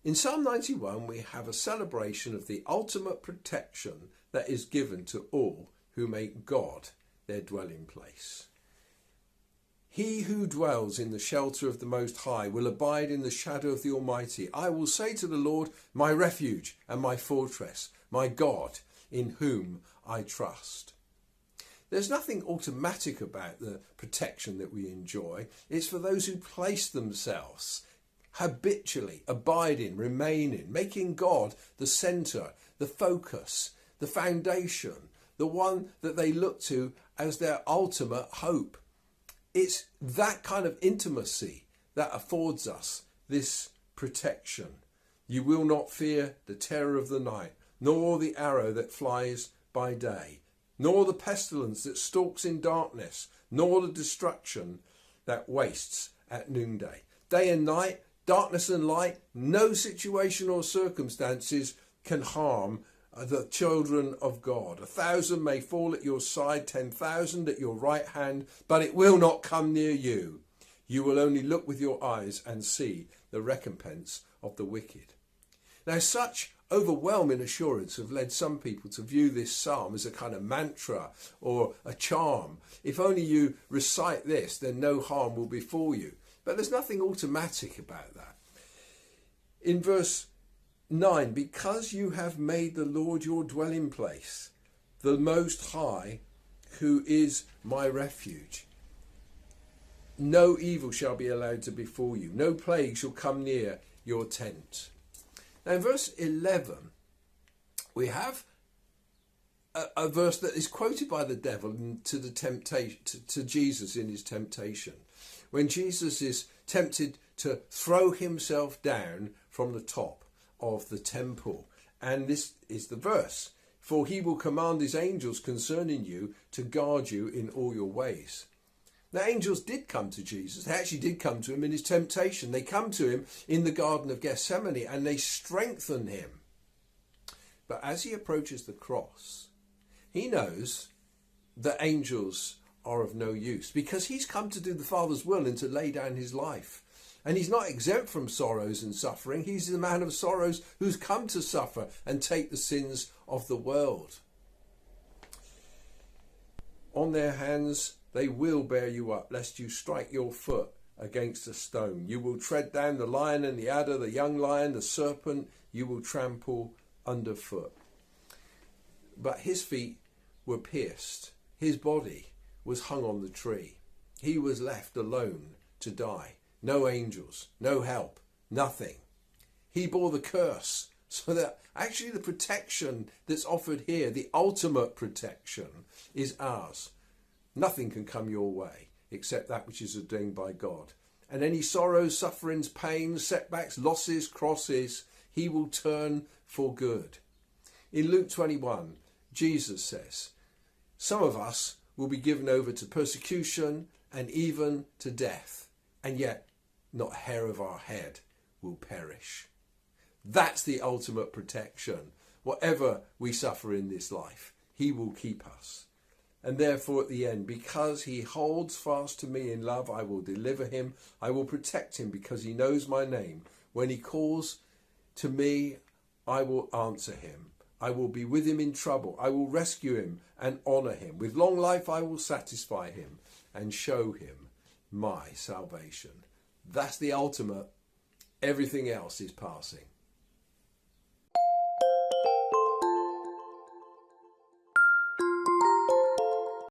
In Psalm 91, we have a celebration of the ultimate protection that is given to all who make God their dwelling place. He who dwells in the shelter of the Most High will abide in the shadow of the Almighty. I will say to the Lord, my refuge and my fortress, my God, in whom I trust. There's nothing automatic about the protection that we enjoy. It's for those who place themselves habitually, abide in, remain in, making God the centre, the focus, the foundation, the one that they look to as their ultimate hope. It's that kind of intimacy that affords us this protection. You will not fear the terror of the night, nor the arrow that flies by day, nor the pestilence that stalks in darkness, nor the destruction that wastes at noonday. Day and night, darkness and light, no situation or circumstances can harm the children of God. 1,000 may fall at your side, 10,000 at your right hand, but it will not come near you. You will only look with your eyes and see the recompense of the wicked. Now, such overwhelming assurance have led some people to view this psalm as a kind of mantra or a charm. If only you recite this, then no harm will befall you. But there's nothing automatic about that. In verse 9, because you have made the Lord your dwelling place, the Most High, who is my refuge, no evil shall be allowed to befall you, no plague shall come near your tent. Now in verse 11, we have a verse that is quoted by the devil to the temptation to Jesus in his temptation, when Jesus is tempted to throw himself down from the top of the temple. And this is the verse: for he will command his angels concerning you to guard you in all your ways. Now, angels did come to Jesus. They actually did come to him in his temptation. They come to him in the Garden of Gethsemane and they strengthen him. But as he approaches the cross, he knows that angels are of no use, because he's come to do the Father's will and to lay down his life. And he's not exempt from sorrows and suffering. He's the man of sorrows who's come to suffer and take the sins of the world. On their hands they will bear you up, lest you strike your foot against a stone. You will tread down the lion and the adder, the young lion, the serpent, you will trample underfoot. But his feet were pierced. His body was hung on the tree. He was left alone to die. No angels, no help, nothing. He bore the curse, so that actually the protection that's offered here, the ultimate protection, is ours. Nothing can come your way except that which is ordained by God. And any sorrows, sufferings, pains, setbacks, losses, crosses, he will turn for good. In Luke 21, Jesus says, some of us will be given over to persecution and even to death, and yet not a hair of our head will perish. That's the ultimate protection. Whatever we suffer in this life, he will keep us. And therefore at the end, because he holds fast to me in love, I will deliver him. I will protect him because he knows my name. When he calls to me, I will answer him. I will be with him in trouble. I will rescue him and honour him. With long life I will satisfy him and show him my salvation. That's the ultimate. Everything else is passing.